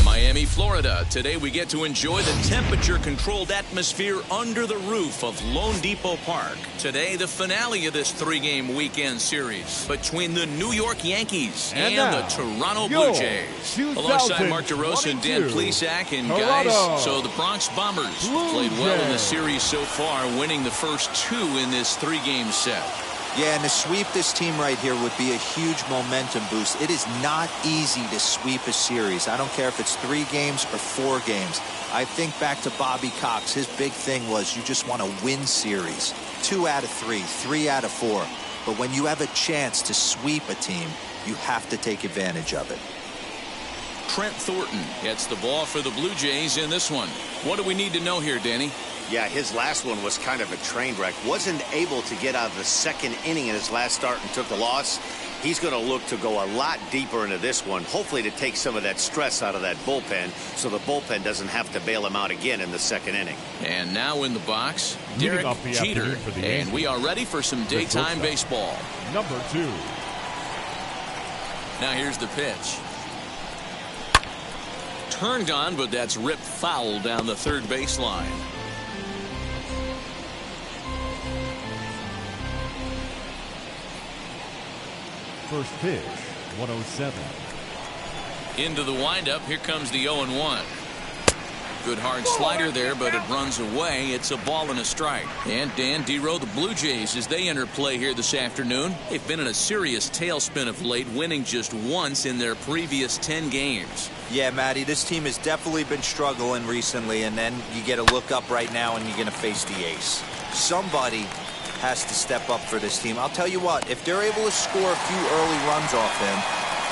Miami, Florida. Today we get to enjoy the temperature-controlled atmosphere under the roof of Lone Depot Park. Today, the finale of this three-game weekend series between the New York Yankees and the Toronto Blue Jays. Alongside Mark DeRosa and Dan Plesac, and guys, so the Bronx Bombers played well in the series so far, winning the first two in this three-game set. Yeah, and to sweep this team right here would be a huge momentum boost. It is not easy to sweep a series. I don't care if it's 3 games or 4 games. I think back to Bobby Cox. His big thing was you just want to win series. 2 out of 3, 3 out of 4. But when you have a chance to sweep a team, you have to take advantage of it. Trent Thornton gets the ball for the Blue Jays in this one. What do we need to know here, Danny? Yeah, his last one was kind of a train wreck. Wasn't able to get out of the second inning in his last start and took the loss. He's going to look to go a lot deeper into this one, hopefully to take some of that stress out of that bullpen so the bullpen doesn't have to bail him out again in the second inning. And now in the box, Derek Jeter. And we are ready for some daytime baseball. Number 2. Now here's the pitch. Turned on, but that's ripped foul down the third baseline. First pitch, 107. Into the windup. Here comes the 0-1. Good hard slider there, but it runs away. It's a ball and a strike. And Dan Dero, the Blue Jays, as they enter play here this afternoon, they've been in a serious tailspin of late, winning just once in their previous 10 games. Yeah, Matty, this team has definitely been struggling recently, and then you get a look up right now and you're going to face the ace. Somebody has to step up for this team. I'll tell you what, if they're able to score a few early runs off him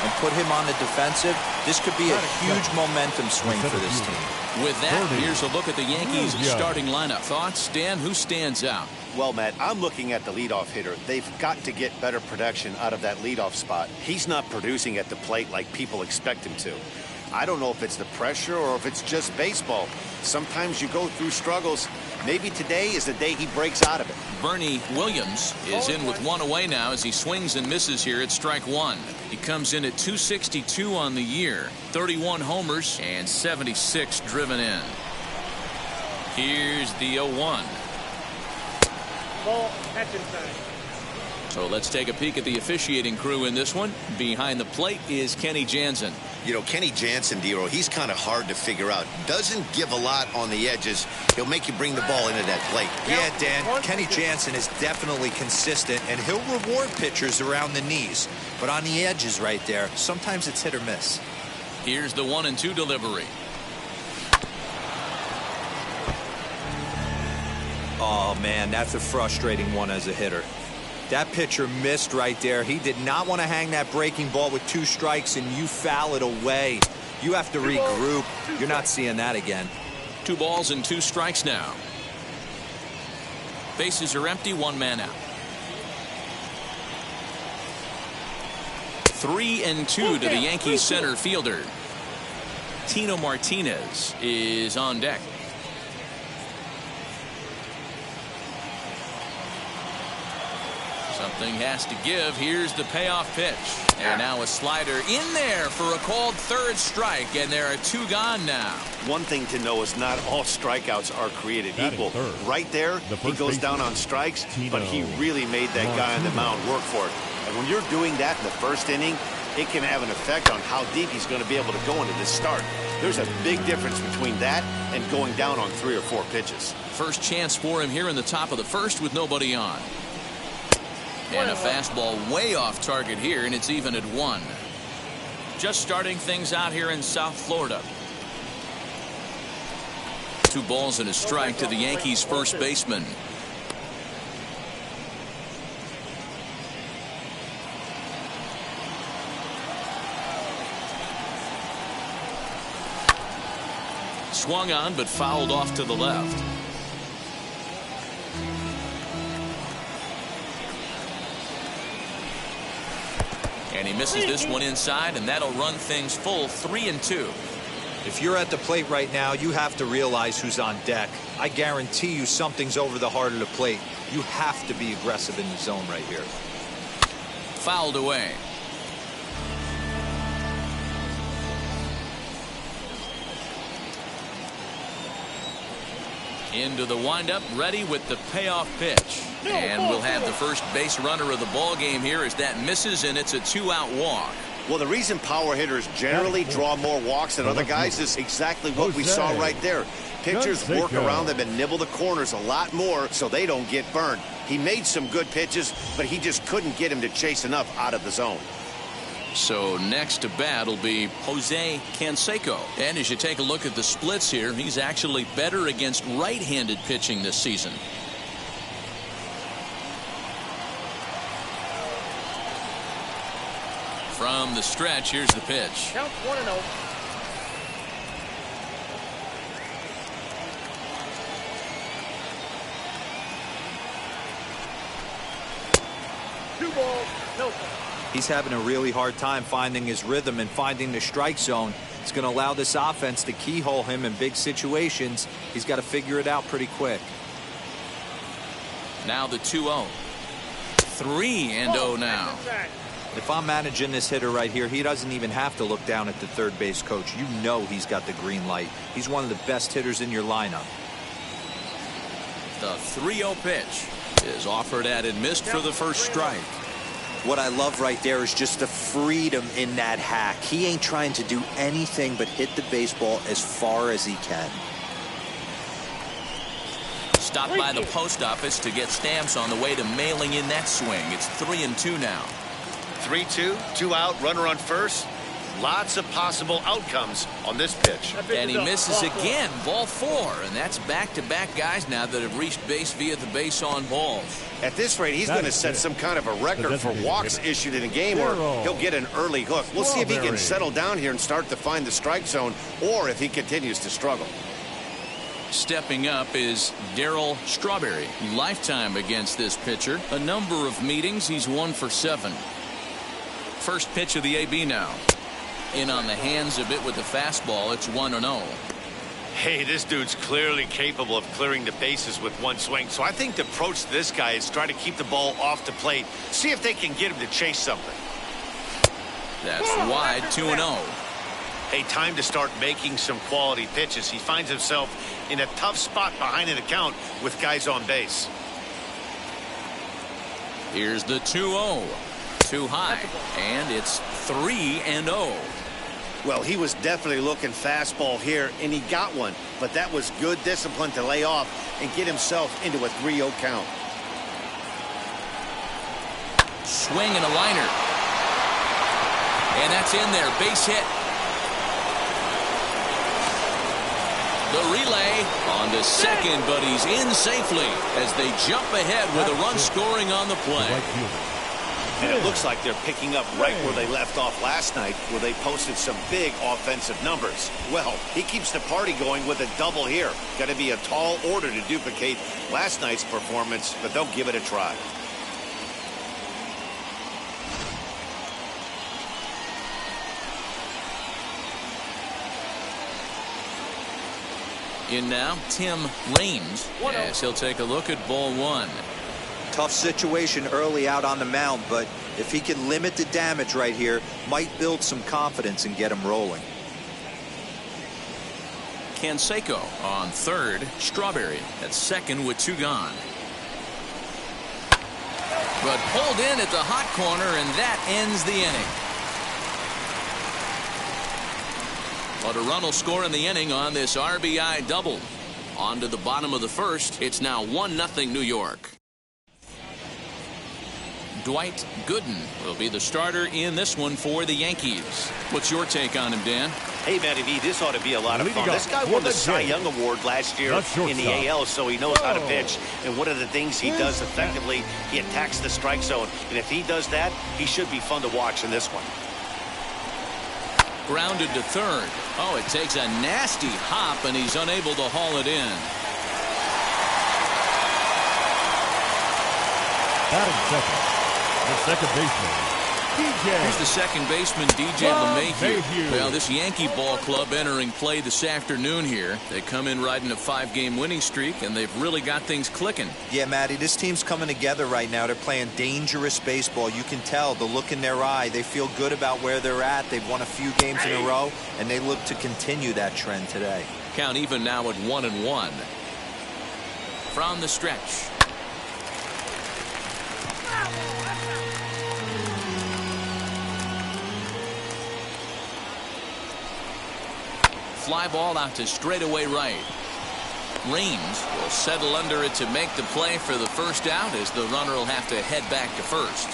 and put him on the defensive, this could be a huge momentum swing for this team. With that, here's a look at the Yankees starting lineup. Thoughts, Dan? Who stands out? Well, Matt, I'm looking at the leadoff hitter. They've got to get better production out of that leadoff spot. He's not producing at the plate like people expect him to. I don't know if it's the pressure or if it's just baseball. Sometimes you go through struggles. Maybe today is the day he breaks out of it. Bernie Williams is in with one away now as he swings and misses here at strike one. He comes in at 262 on the year, 31 homers and 76 driven in. Here's the 0-1. Ball, catch inside. So let's take a peek at the officiating crew in this one. Behind the plate is Kenny Jansen. You know, Kenny Jansen, Dero, he's kind of hard to figure out. Doesn't give a lot on the edges. He'll make you bring the ball into that plate. Yeah, Dan, Kenny Jansen is definitely consistent, and he'll reward pitchers around the knees. But on the edges right there, sometimes it's hit or miss. Here's the 1-2 delivery. Oh, man, that's a frustrating one as a hitter. That pitcher missed right there. He did not want to hang that breaking ball with 2 strikes, and you foul it away. You have to regroup. You're not seeing that again. 2 balls and 2 strikes now. Bases are empty, 1 man out. 3-2 to the Yankees center fielder. Tino Martinez is on deck. Something has to give. Here's the payoff pitch. And now a slider in there for a called third strike, and there are 2 gone now. One thing to know is not all strikeouts are created equal. Right there, he goes down on strikes, but he really made that guy on the mound work for it. And when you're doing that in the first inning, it can have an effect on how deep he's going to be able to go into this start. There's a big difference between that and going down on 3 or 4 pitches. First chance for him here in the top of the first with nobody on. And a fastball way off target here, and it's even at 1. Just starting things out here in South Florida. 2 balls and a strike to the Yankees first baseman. Swung on but fouled off to the left. And he misses this one inside, and that'll run things full 3-2. If you're at the plate right now, you have to realize who's on deck. I guarantee you something's over the heart of the plate. You have to be aggressive in the zone right here. Fouled away. Into the windup, ready with the payoff pitch. And we'll have the first base runner of the ball game here as that misses, and it's a 2-out walk. Well, the reason power hitters generally draw more walks than other guys is exactly what we saw right there. Pitchers work around them and nibble the corners a lot more so they don't get burned. He made some good pitches, but he just couldn't get him to chase enough out of the zone. So next to bat will be Jose Canseco. And as you take a look at the splits here, he's actually better against right-handed pitching this season. From the stretch, here's the pitch. Count 1-0. Two balls, no. He's having a really hard time finding his rhythm and finding the strike zone. It's going to allow this offense to keyhole him in big situations. He's got to figure it out pretty quick. Now the 2-0. 3-0 now. If I'm managing this hitter right here, he doesn't even have to look down at the third base coach. You know he's got the green light. He's one of the best hitters in your lineup. The 3-0 pitch is offered at and missed for the first strike. What I love right there is just the freedom in that hack. He ain't trying to do anything but hit the baseball as far as he can. Stopped by the post office to get stamps on the way to mailing in that swing. It's 3-2 now. 3-2, 2 out, runner on first. Lots of possible outcomes on this pitch. And he misses again, ball 4. And that's back-to-back guys now that have reached base via the base on balls. At this rate, he's going to set some kind of a record for walks issued in a game, or he'll get an early hook. We'll see if he can settle down here and start to find the strike zone, or if he continues to struggle. Stepping up is Darryl Strawberry. Lifetime against this pitcher. A number of meetings, he's 1 for 7. First pitch of the AB now. In on the hands a bit with the fastball. It's 1-0. Hey, this dude's clearly capable of clearing the bases with one swing. So I think the approach to this guy is try to keep the ball off the plate. See if they can get him to chase something. That's wide, 2-0. Hey, time to start making some quality pitches. He finds himself in a tough spot behind an account with guys on base. Here's the 2-0. Too high, and it's 3-0. Well, he was definitely looking fastball here, and he got one. But that was good discipline to lay off and get himself into a 3-0 count. Swing and a liner. And that's in there. Base hit. The relay on to second, but he's in safely as they jump ahead with a run scoring on the play. And it looks like they're picking up right where they left off last night, where they posted some big offensive numbers. Well, he keeps the party going with a double here. Got to be a tall order to duplicate last night's performance, but they'll give it a try. In now, Tim Raines, as he'll take a look at ball 1. Tough situation early out on the mound, but if he can limit the damage right here, might build some confidence and get him rolling. Canseco on third. Strawberry at second with 2 gone. But pulled in at the hot corner, and that ends the inning. But a run will score in the inning on this RBI double. On to the bottom of the first. It's now 1-0 New York. Dwight Gooden will be the starter in this one for the Yankees. What's your take on him, Dan? Hey, Matty V, this ought to be a lot of fun. This guy won the Cy Young Award last year in the AL, so he knows how to pitch. And one of the things he does effectively, he attacks the strike zone. And if he does that, he should be fun to watch in this one. Grounded to third. Oh, it takes a nasty hop, and he's unable to haul it in. Batting second, the second baseman, DJ. Here's the second baseman, DJ LeMahieu. Well, this Yankee ball club entering play this afternoon here. They come in riding a 5-game winning streak, and they've really got things clicking. Yeah, Matty, this team's coming together right now. They're playing dangerous baseball. You can tell the look in their eye. They feel good about where they're at. They've won a few games in a row, and they look to continue that trend today. Count even now at 1-1. From the stretch. Fly ball out to straightaway right. Raines will settle under it to make the play for the first out, as the runner will have to head back to first.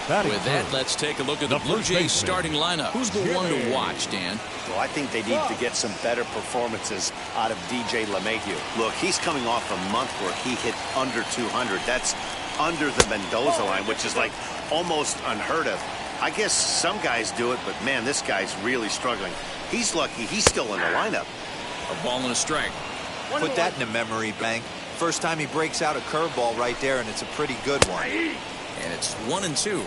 With that, let's take a look at the Blue Jays starting lineup. Who's the one to watch, Dan? Well, I think they need to get some better performances out of DJ LeMahieu. Look, he's coming off a month where he hit under 200. That's under the Mendoza line, which is like almost unheard of. I guess some guys do it, but man, this guy's really struggling. He's lucky he's still in the lineup. A ball and a strike. Put that in the memory bank. First time he breaks out a curveball right there, and it's a pretty good one. And it's 1-2.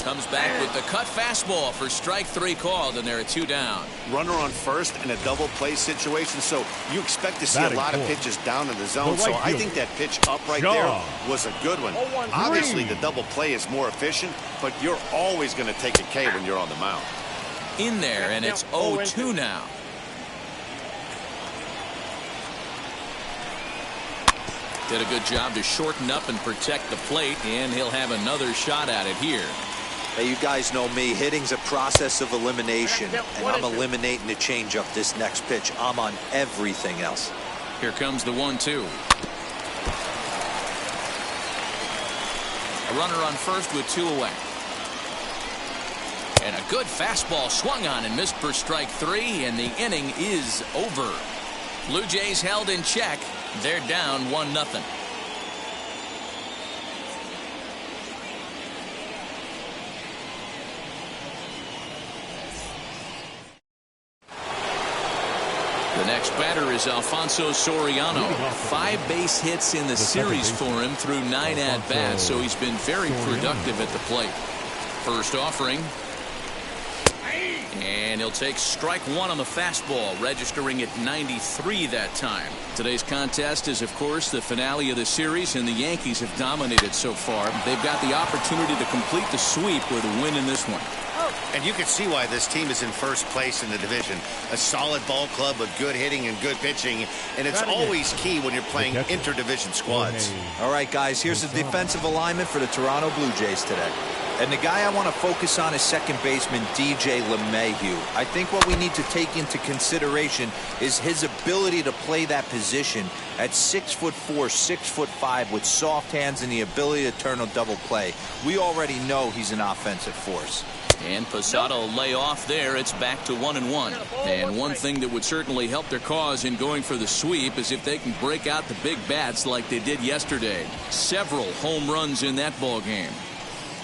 Comes back with the cut fastball for strike 3 called, and they're at 2 down. Runner on first in a double play situation, so you expect to see a lot of pitches down in the zone. So I think that pitch up right there was a good one. Obviously, the double play is more efficient, but you're always going to take a K when you're on the mound. In there, and it's 0-2 now. Did a good job to shorten up and protect the plate, and he'll have another shot at it here. Hey, you guys know me. Hitting's a process of elimination, and I'm eliminating the changeup this next pitch. I'm on everything else. Here comes the 1-2. A runner on first with 2 away. And a good fastball swung on and missed for strike 3, and the inning is over. Blue Jays held in check. They're down 1-0. The next batter is Alfonso Soriano. 5 base hits in the series for him through 9 at-bats, so he's been very productive at the plate. First offering. And he'll take strike 1 on the fastball, registering at 93 that time. Today's contest is, of course, the finale of the series, and the Yankees have dominated so far. They've got the opportunity to complete the sweep with a win in this one. And you can see why this team is in first place in the division. A solid ball club with good hitting and good pitching, and it's always key when you're playing interdivision squads. All right, guys, here's the defensive alignment for the Toronto Blue Jays today. And the guy I want to focus on is second baseman DJ LeMahieu. I think what we need to take into consideration is his ability to play that position at 6'4", 6'5", with soft hands and the ability to turn a double play. We already know he's an offensive force. And Posada will lay off there. It's back to 1-1. And one thing that would certainly help their cause in going for the sweep is if they can break out the big bats like they did yesterday. Several home runs in that ball game.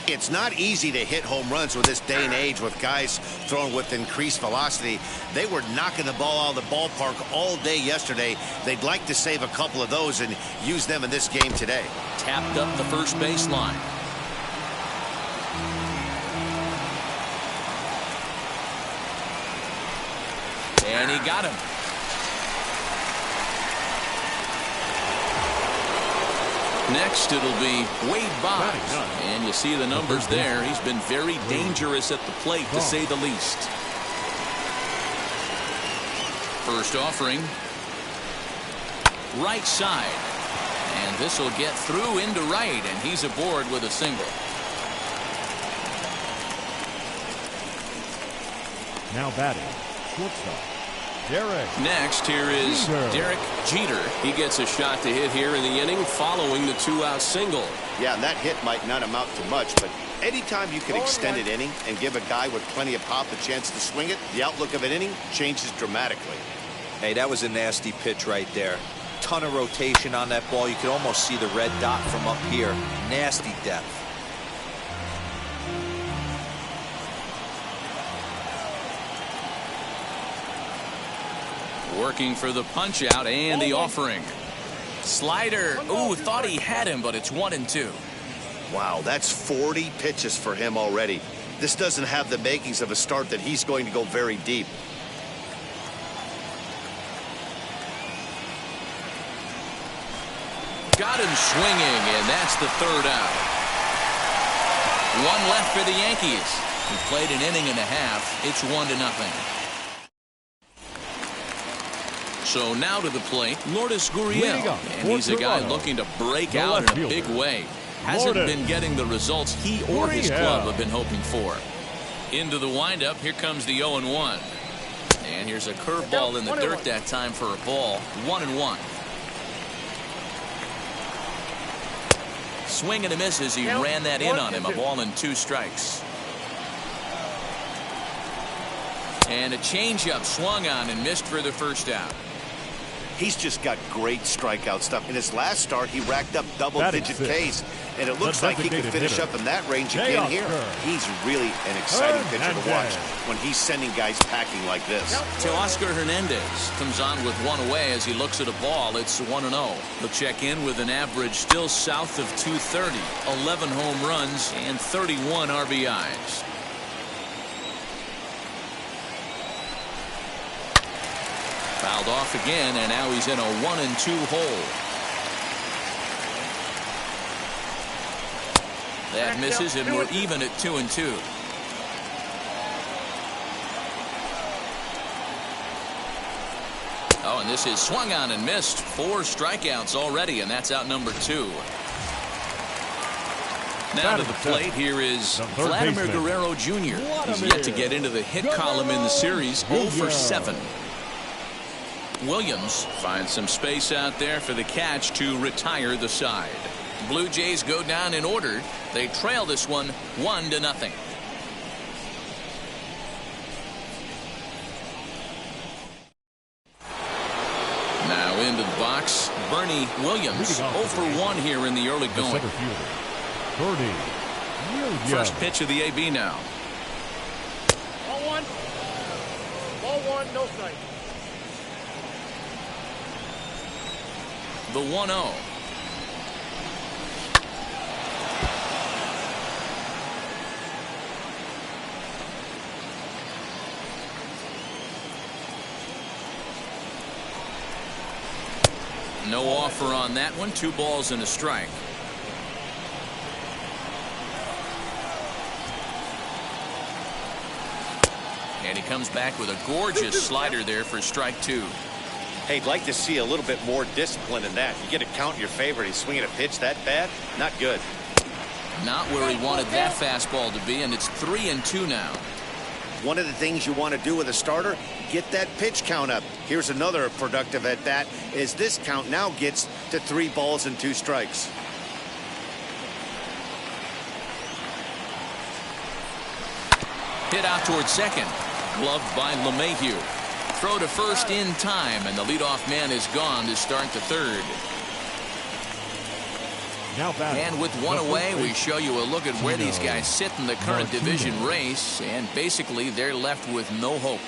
It's not easy to hit home runs with this day and age with guys throwing with increased velocity. They were knocking the ball out of the ballpark all day yesterday. They'd like to save a couple of those and use them in this game today. Tapped up the first baseline. And he got him. Next, it'll be Wade Boggs. And you see the numbers there. He's been very dangerous at the plate, to say the least. First offering. Right side. And this will get through into right, and he's aboard with a single. Now batting, shortstop, Derek. Next, here is Derek Jeter. He gets a shot to hit here in the inning following the 2-out single. Yeah, and that hit might not amount to much, but anytime you can extend an inning and give a guy with plenty of pop a chance to swing it, the outlook of an inning changes dramatically. Hey, that was a nasty pitch right there. Ton of rotation on that ball. You could almost see the red dot from up here. Nasty depth. Working for the punch out and the offering. Slider. Ooh, thought he had him, but it's 1-2. Wow, that's 40 pitches for him already. This doesn't have the makings of a start that he's going to go very deep. Got him swinging, and that's the 3rd out. One left for the Yankees. He played an inning and a half. It's 1-0. So now to the plate, Lourdes Gurriel, and he's a guy looking to break out in a big way. Hasn't been getting the results he or his club have been hoping for. Into the windup, here comes the 0-1. And here's a curveball in the dirt that time for a ball. 1-1. Swing and a miss as he ran that in on him. A ball and 2 strikes. And a changeup swung on and missed for the 1st out. He's just got great strikeout stuff. In his last start, he racked up double-digit Ks, and it looks like he could finish up in that range again here. He's really an exciting pitcher to watch when he's sending guys packing like this. Teoscar Hernandez comes on with 1 away as he looks at a ball. It's 1-0. He'll check in with an average still south of 230, 11 home runs, and 31 RBIs. Fouled off again, and now he's in a 1-2 hole. That misses, and we're even at 2-2. Oh, and this is swung on and missed. 4 strikeouts already, and that's out number 2. Now to the plate, here is Vladimir Guerrero Jr. He's yet to get into the hit column in the series, 0 for 7. Williams finds some space out there for the catch to retire the side. Blue Jays go down in order. They trail this one 1-0. Now into the box, Bernie Williams. 0 for 1 here in the early going. First pitch of the AB now. Ball 1. Ball 1, no strike. The 1-0. No offer on that one. 2 balls and a strike. And he comes back with a gorgeous slider there for strike 2. Hey, I'd like to see a little bit more discipline in that. You get a count in your favor, and he's swinging a pitch that bad? Not good. Not where he wanted that fastball to be, and it's 3-2 now. One of the things you want to do with a starter, get that pitch count up. Here's another productive at bat, is this count now gets to 3 balls and 2 strikes. Hit out towards second. Gloved by LeMahieu. Throw to first in time, and the leadoff man is gone to start the 3rd. And with 1 away, we show you a look at where these guys sit in the current division race, and basically they're left with no hope.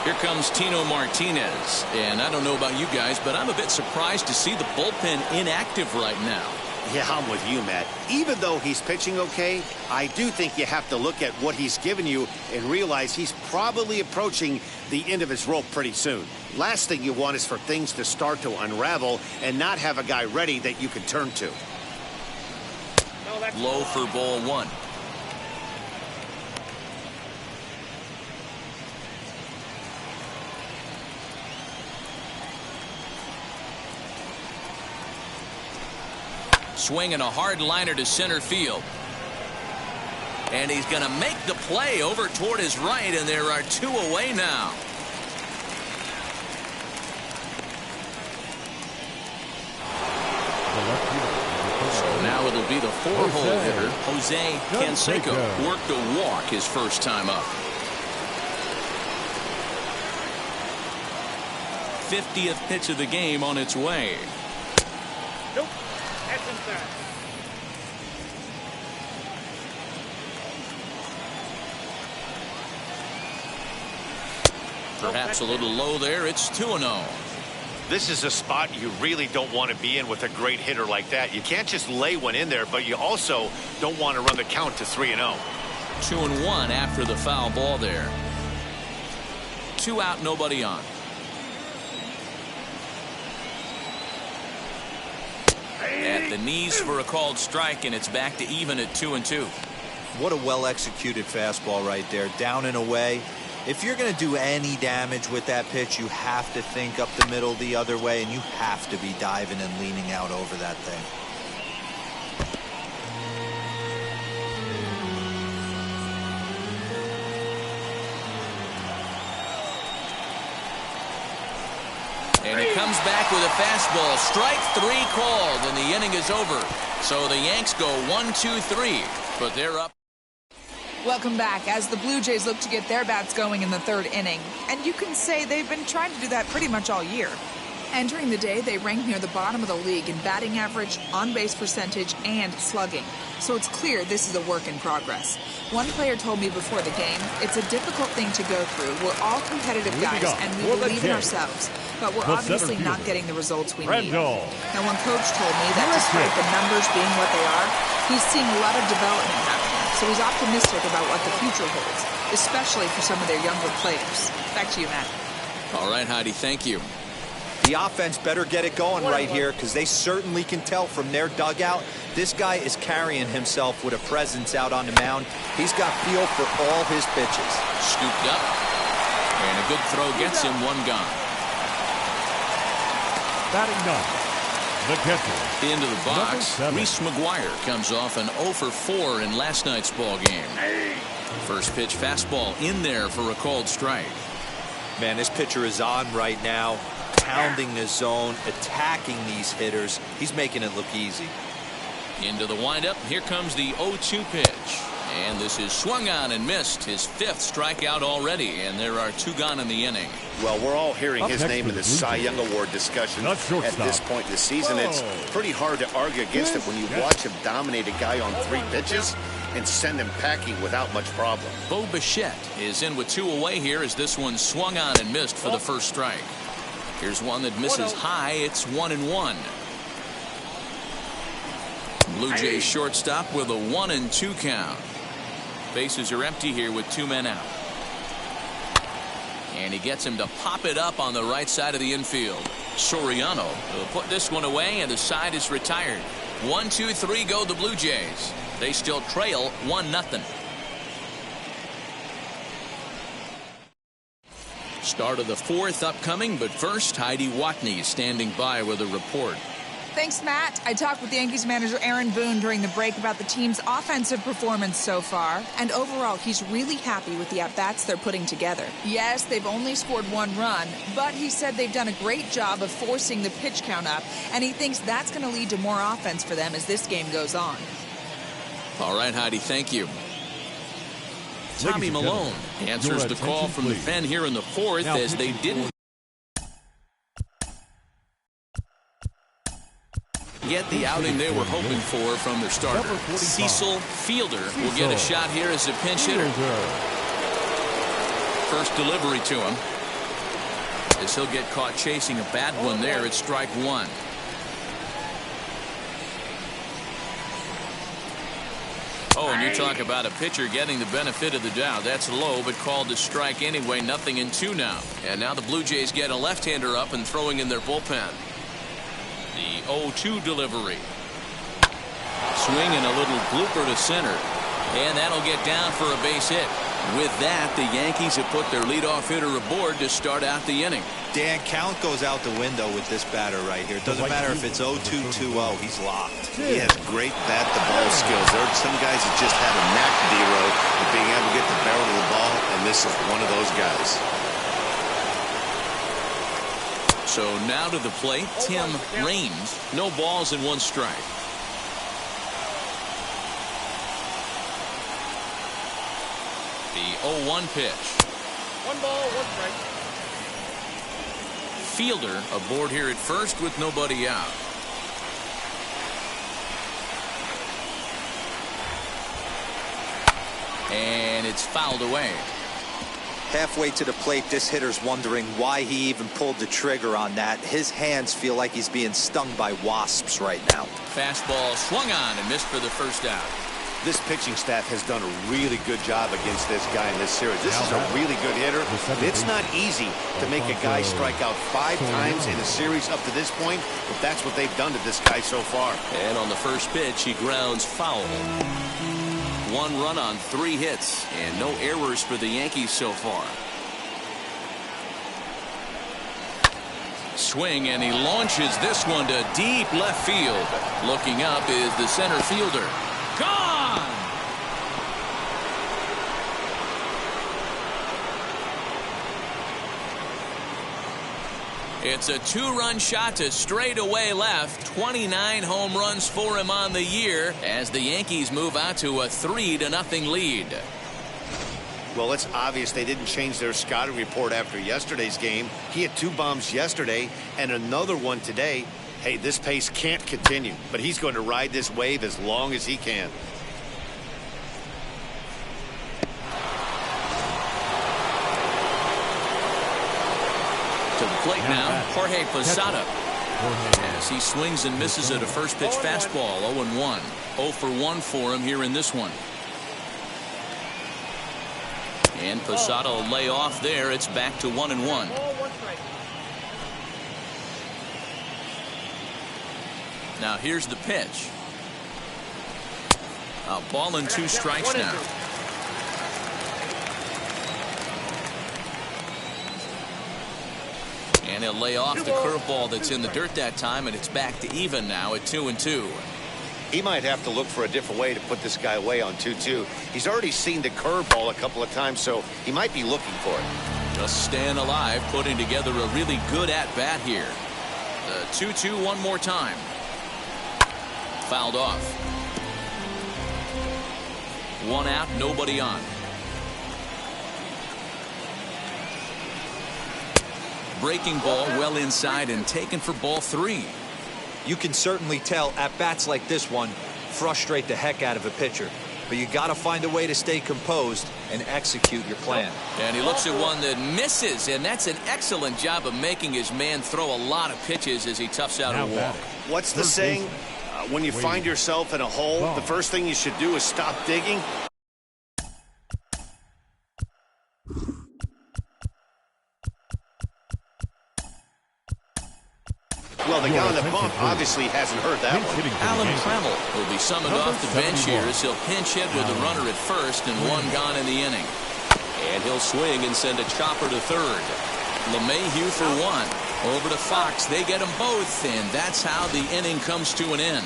Here comes Tino Martinez, and I don't know about you guys, but I'm a bit surprised to see the bullpen inactive right now. Yeah, I'm with you, Matt. Even though he's pitching okay, I do think you have to look at what he's given you and realize he's probably approaching the end of his rope pretty soon. Last thing you want is for things to start to unravel and not have a guy ready that you can turn to. Low for ball 1. swing and a hard liner to center field. And he's going to make the play over toward his right, and there are 2 away now. So now it'll be the 4-hole hitter, Jose Canseco, worked a walk his first time up. 50th pitch of the game on its way. Nope. That's inside. Perhaps a little low there. It's 2-0. This is a spot you really don't want to be in with a great hitter like that. You can't just lay one in there, but you also don't want to run the count to 3-0. 2-1 after the foul ball there. 2 out, nobody on. At the knees for a called strike, and it's back to even at 2-2. What a well-executed fastball right there. Down and away. If you're going to do any damage with that pitch, you have to think up the middle the other way, and you have to be diving and leaning out over that thing. And he comes back with a fastball. Strike 3 called, and the inning is over. So the Yanks go 1-2-3, but they're up. Welcome back as the Blue Jays look to get their bats going in the 3rd inning. And you can say they've been trying to do that pretty much all year. Entering the day, they rank near the bottom of the league in batting average, on-base percentage, and slugging. So it's clear this is a work in progress. One player told me before the game, it's a difficult thing to go through. We're all competitive guys, and we believe in ourselves. But we're obviously not getting the results we need. Now, one coach told me that despite the numbers being what they are, he's seeing a lot of development happening. So he's optimistic about what the future holds, especially for some of their younger players. Back to you, Matt. All right, Heidi, thank you. The offense better get it going right here, because they certainly can tell from their dugout this guy is carrying himself with a presence out on the mound. He's got feel for all his pitches. Scooped up, and a good throw gets him 1 gone. Batting 9, the catcher. Into the box, Reese McGuire comes off an 0 for 4 in last night's ball game. First pitch fastball in there for a called strike. Man, this pitcher is on right now, pounding the zone, attacking these hitters. He's making it look easy. Into the windup, here comes the 0-2 pitch. And this is swung on and missed. His 5th strikeout already, and there are 2 gone in the inning. Well, we're all hearing his name in the Cy Young Award discussion at this point in the season. It's pretty hard to argue against it when you watch him dominate a guy on 3 pitches and send him packing without much problem. Bo Bichette is in with 2 away here as this one swung on and missed for the first strike. Here's one that misses high. It's 1-1. Blue Jays shortstop with a 1-2 count. Bases are empty here with 2 men out. And he gets him to pop it up on the right side of the infield. Soriano will put this one away, and the side is retired. 1-2-3 go the Blue Jays. They still trail 1-0. Start of the 4th upcoming, but first, Heidi Watney standing by with a report. Thanks, Matt. I talked with Yankees manager Aaron Boone during the break about the team's offensive performance so far. And overall, he's really happy with the at-bats they're putting together. Yes, they've only scored 1 run, but he said they've done a great job of forcing the pitch count up, and he thinks that's going to lead to more offense for them as this game goes on. All right, Heidi, thank you. Tommy Malone answers the call from the pen here in the 4th as they didn't get the outing they were hoping for from their starter. Cecil Fielder will get a shot here as a pinch hitter. First delivery to him. As he'll get caught chasing a bad one there, it's strike 1. Oh, and you talk about a pitcher getting the benefit of the doubt. That's low, but called to strike anyway. 0-2 now. And now the Blue Jays get a left-hander up and throwing in their bullpen. The 0-2 delivery. Swing and a little blooper to center. And that'll get down for a base hit. With that, the Yankees have put their leadoff hitter aboard to start out the inning. Dan, count goes out the window with this batter right here. It doesn't matter if it's 0-2-2-0. He's locked. He has great bat-to-ball skills. There are some guys that just have a knack, D-Row, of being able to get the barrel of the ball, and this is one of those guys. So now to the plate, Tim Raines. No balls and 1 strike. The 0-1 pitch. 1 ball, 1 strike. Fielder aboard here at first with nobody out. And it's fouled away. Halfway to the plate, this hitter's wondering why he even pulled the trigger on that. His hands feel like he's being stung by wasps right now. Fastball swung on and missed for the first out. This pitching staff has done a really good job against this guy in this series. This is a really good hitter. It's not easy to make a guy strike out 5 times in a series up to this point, but that's what they've done to this guy so far. And on the first pitch, he grounds foul. 1 run on 3 hits, and no errors for the Yankees so far. Swing, and he launches this one to deep left field. Looking up is the center fielder. Gone! It's a 2-run shot to straightaway left. 29 home runs for him on the year as the Yankees move out to a 3-0 lead. Well, it's obvious they didn't change their scouting report after yesterday's game. He had 2 bombs yesterday and another one today. Hey, this pace can't continue, but he's going to ride this wave as long as he can. To the plate now, Jorge Posada. As he swings and misses at a first pitch fastball, 0-1. 0 for 1 for him here in this one. And Posada will lay off there. It's back to 1-1. Now here's the pitch. A ball and 2 strikes now. And he'll lay off the curveball that's in the dirt that time, and it's back to even now at 2-2. He might have to look for a different way to put this guy away on 2-2. He's already seen the curveball a couple of times, so he might be looking for it. Just staying alive, putting together a really good at-bat here. The 2-2 one more time. Fouled off. 1 out, nobody on. Breaking ball well inside and taken for ball 3. You can certainly tell at-bats like this one frustrate the heck out of a pitcher. But you got to find a way to stay composed and execute your plan. And he looks at one that misses, and that's an excellent job of making his man throw a lot of pitches as he toughs out a walk. What's the saying? When you find yourself in a hole, the first thing you should do is stop digging. Well, the guy on the bump obviously hasn't heard that one. Alan Trammell will be summoned off the bench here as he'll pinch hit with a runner at first and 1 gone in the inning. And he'll swing and send a chopper to third. LeMahieu for 1. Over to Fox. They get them both, and that's how the inning comes to an end.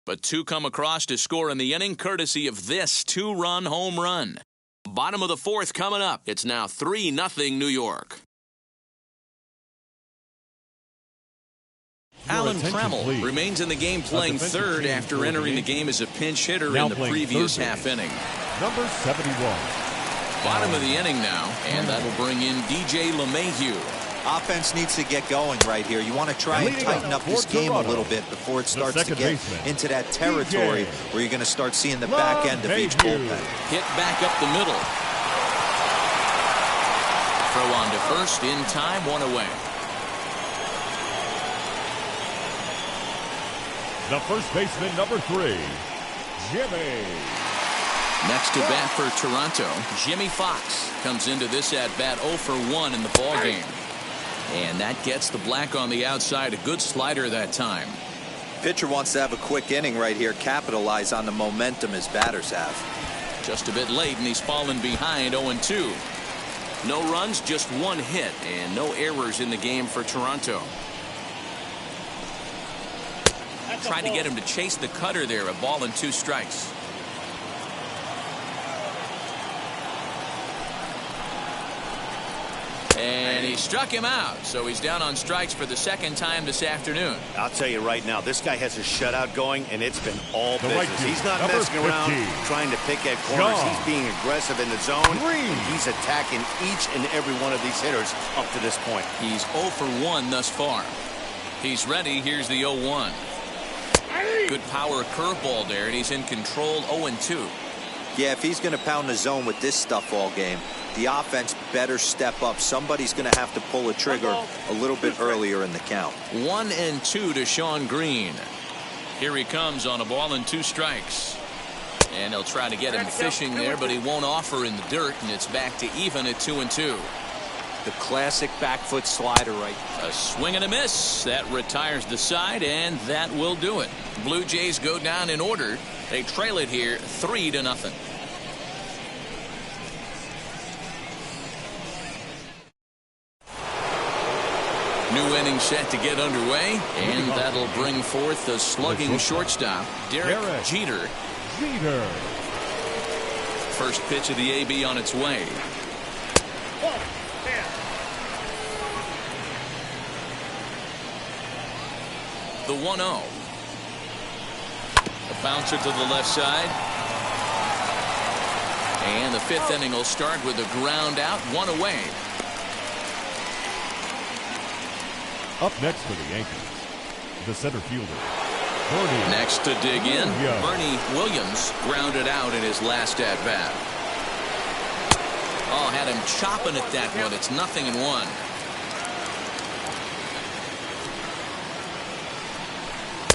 But 2 come across to score in the inning, courtesy of this 2-run home run. Bottom of the 4th coming up. It's now 3-0 New York. Alan Trammell remains in the game playing third after entering the game as a pinch hitter in the previous half inning. Number 71. Bottom of the inning now, and that'll bring in DJ LeMahieu. Offense needs to get going right here. You want to try and tighten up this game a little bit before it starts to get into that territory where you're going to start seeing the back end of each bullpen. Hit back up the middle. Throw on to first in time, 1 away. The first baseman, number 3, Jimmy. Next to bat for Toronto, Jimmy Fox comes into this at-bat 0 for 1 in the ballgame. And that gets the black on the outside. A good slider that time. Pitcher wants to have a quick inning right here, capitalize on the momentum his batters have. Just a bit late, and he's fallen behind 0-2. No runs, just one hit, and no errors in the game for Toronto. Tried to get him to chase the cutter there. A ball and 2 strikes. And he struck him out, so he's down on strikes for the second time this afternoon. I'll tell you right now, this guy has a shutout going, and it's been all business. He's not messing around trying to pick at corners. He's being aggressive in the zone. And he's attacking each and every one of these hitters up to this point. He's 0 for 1 thus far. He's ready. Here's the 0-1. Good power curveball there, and he's in control. 0-2. Yeah, if he's going to pound the zone with this stuff all game, the offense better step up. Somebody's going to have to pull a trigger a little bit earlier in the count. 1-2 to Sean Green. Here he comes on a ball and 2 strikes. And they'll try to get him fishing there, but he won't offer in the dirt, and it's back to even at 2-2. The classic back foot slider right. A swing and a miss. That retires the side, and that will do it. Blue Jays go down in order. They trail it here 3-0. New inning set to get underway, and that'll bring forth the slugging shortstop, Derek Jeter. First pitch of the AB on its way. The 1-0. A bouncer to the left side. And the 5th inning will start with a ground out, 1 away. Up next for the Yankees, the center fielder, Bernie. Next to dig in, Bernie Williams grounded out in his last at-bat. Oh, had him chopping at that one. It's 0-1.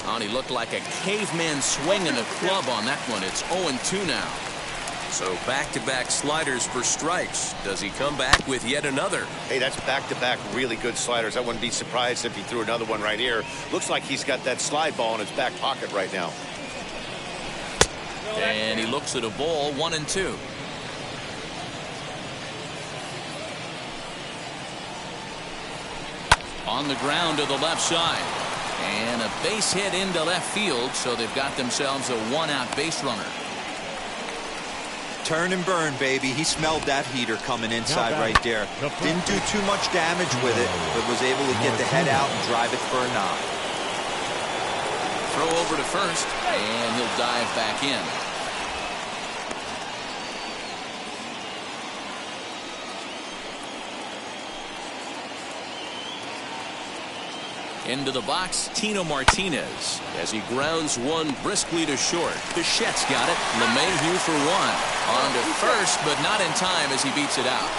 Oh, and he looked like a caveman swinging a club on that one. It's 0-2 now. So back-to-back sliders for strikes. Does he come back with yet another? Hey, that's back-to-back really good sliders. I wouldn't be surprised if he threw another one right here. Looks like he's got that slide ball in his back pocket right now. And he looks at a ball, 1-2. On the ground to the left side. And a base hit into left field, so they've got themselves a 1-out base runner. Turn and burn, baby. He smelled that heater coming inside right there. Didn't do too much damage with it, but was able to get the head out and drive it for a knock. Throw over to first, and he'll dive back in. Into the box, Tino Martinez, as he grounds one briskly to short. Bichette's got it. LeMahieu for 1. On to first, but not in time as he beats it out.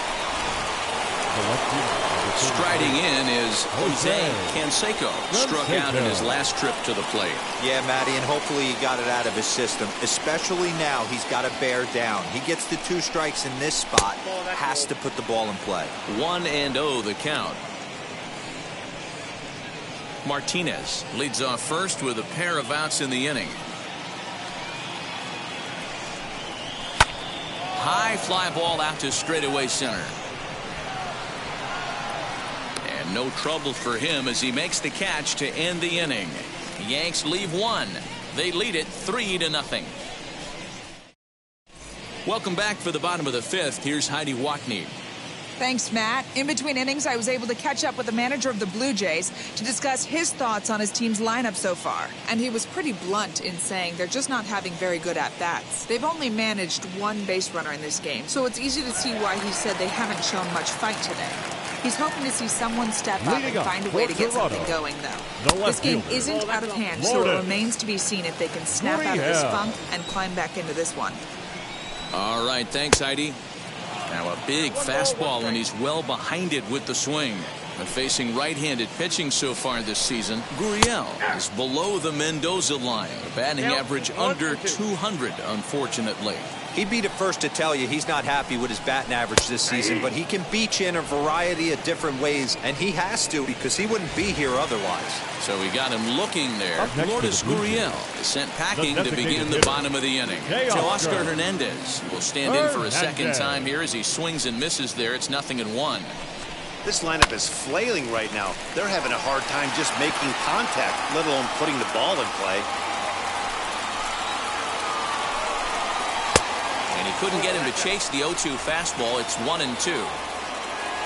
Striding in is Jose Canseco. Struck out in his last trip to the plate. Yeah, Matty, and hopefully he got it out of his system. Especially now, he's got to bear down. He gets the 2 strikes in this spot. Has to put the ball in play. 1-0 the count. Martinez leads off first with a pair of outs in the inning. High fly ball out to straightaway center. And no trouble for him as he makes the catch to end the inning. The Yanks leave 1. They lead it 3-0. Welcome back for the bottom of the 5th. Here's Heidi Watney. Thanks, Matt. In between innings, I was able to catch up with the manager of the Blue Jays to discuss his thoughts on his team's lineup so far. And he was pretty blunt in saying they're just not having very good at-bats. They've only managed 1 base runner in this game, so it's easy to see why he said they haven't shown much fight today. He's hoping to see someone step up and find a way to get something going, though. This game isn't out of hand, so it remains to be seen if they can snap out of this funk and climb back into this one. All right, thanks, Heidi. Now a big fastball, and he's well behind it with the swing. But facing right-handed pitching so far this season, Gurriel is below the Mendoza line. A batting average under 200, unfortunately. He'd be the first to tell you he's not happy with his batting average this season, but he can beat you in a variety of different ways, and he has to because he wouldn't be here otherwise. So we got him looking there. Lourdes Gurriel is sent packing to begin the bottom of the inning. Oscar Hernandez will stand in for a second time here as he swings and misses there. It's 0-1. This lineup is flailing right now. They're having a hard time just making contact, let alone putting the ball in play. And he couldn't get him to chase the 0-2 fastball. It's 1-2.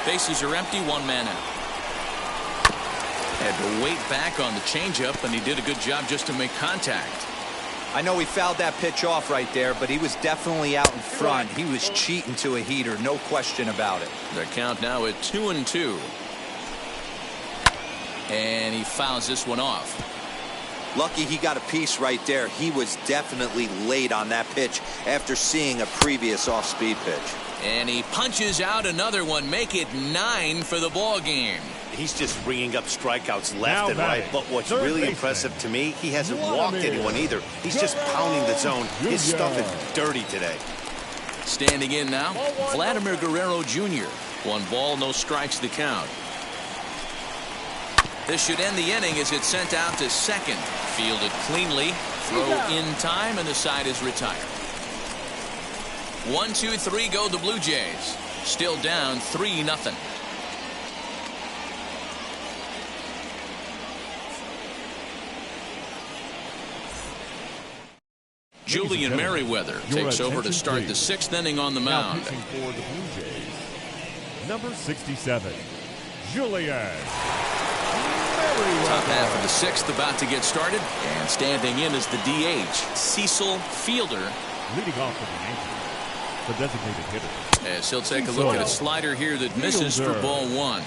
Bases are empty, one man out. Had to wait back on the changeup, and he did a good job just to make contact. I know he fouled that pitch off right there, but he was definitely out in front. He was cheating to a heater, no question about it. The count now at 2-2. And he fouls this one off. Lucky he got a piece right there. He was definitely late on that pitch after seeing a previous off-speed pitch. And he punches out another one, make it 9 for the ball game. He's just ringing up strikeouts left and right. But what's really impressive to me, he hasn't walked anyone either. He's just pounding the zone. His stuff is dirty today. Standing in now, Vladimir Guerrero Jr. 1 ball, no strikes the count. This should end the inning as it's sent out to second. Fielded cleanly, throw in time, and the side is retired. 1-2-3 go the Blue Jays. Still down 3-0. Julian Merriweather takes over to start the 6th inning on the mound. Now pitching for the Blue Jays, number 67, Julian. Top half of the 6th about to get started, and standing in is the DH, Cecil Fielder. Leading off for the Yankees, the designated hitter. As he'll take a look at a slider here that misses for ball 1.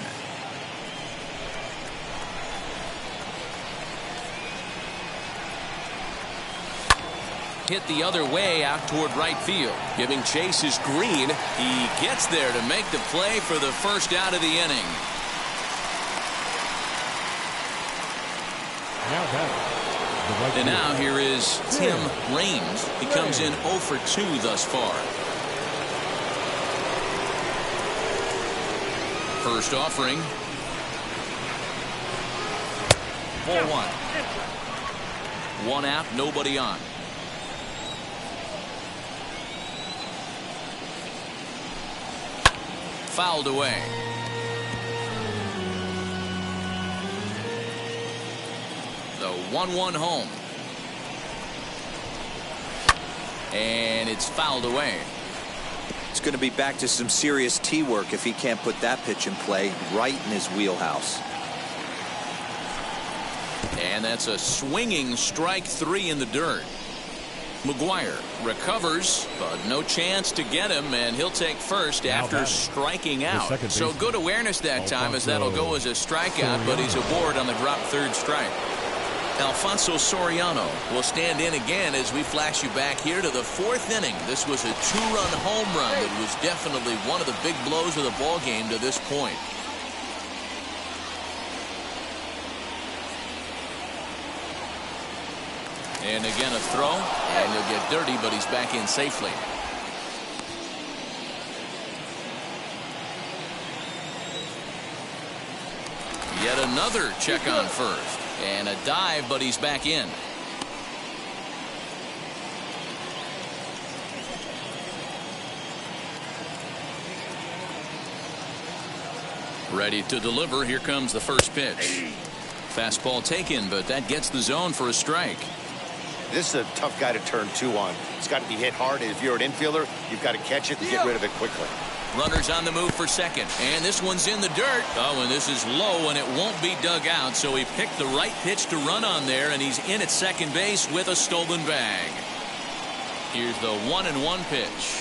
Hit the other way out toward right field. Giving chase is Green. He gets there to make the play for the first out of the inning. And now here is Tim Raines. He comes in 0 for 2 thus far. First offering. Ball 1. 1 out, nobody on. Fouled away. The 1-1 home. And it's fouled away. It's going to be back to some serious tee work if he can't put that pitch in play right in his wheelhouse. And that's a swinging strike 3 in the dirt. McGuire recovers, but no chance to get him, and he'll take first after striking out. So good awareness that time, as that'll go as a strikeout, but he's aboard on the drop third strike. Alfonso Soriano will stand in again as we flash you back here to the 4th inning. This was a 2-run home run that was definitely one of the big blows of the ball game to this point. And again a throw, and he'll get dirty, but he's back in safely. Yet another check on first. And a dive, but he's back in. Ready to deliver. Here comes the first pitch. Fastball taken, but that gets the zone for a strike. This is a tough guy to turn 2 on. It's got to be hit hard, and if you're an infielder, you've got to catch it and get rid of it quickly. Runners on the move for second, and this one's in the dirt. Oh, and this is low, and it won't be dug out, so he picked the right pitch to run on there, and he's in at second base with a stolen bag. Here's the 1-1 pitch.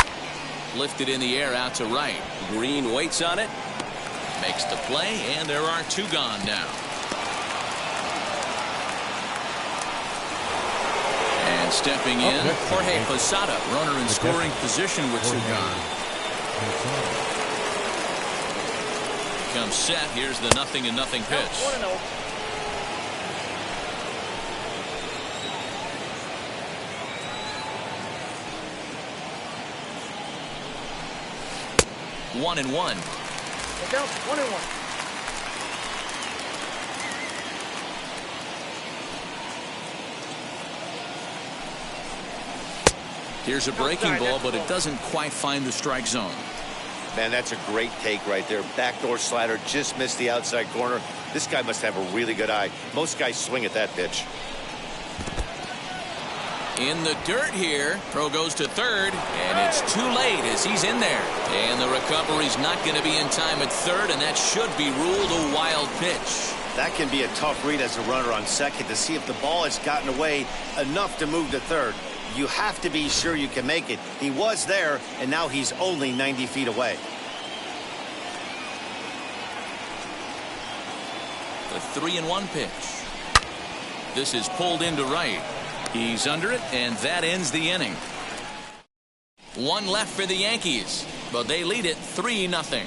Lifted in the air out to right. Green waits on it, makes the play, and there are 2 gone now. And stepping in, Jorge Posada, runner in scoring position with 2 gone. Comes set. Here's the 0-0 pitch. 1-1. The count's 1-1. Here's a breaking ball, but it doesn't quite find the strike zone. Man, that's a great take right there. Backdoor slider just missed the outside corner. This guy must have a really good eye. Most guys swing at that pitch. In the dirt here. Throw goes to third, and it's too late as he's in there. And the recovery's not going to be in time at third, and that should be ruled a wild pitch. That can be a tough read as a runner on second to see if the ball has gotten away enough to move to third. You have to be sure you can make it. He was there, and now he's only 90 feet away. The 3-1 pitch. This is pulled into right. He's under it, and that ends the inning. One left for the Yankees, but they lead it 3-0.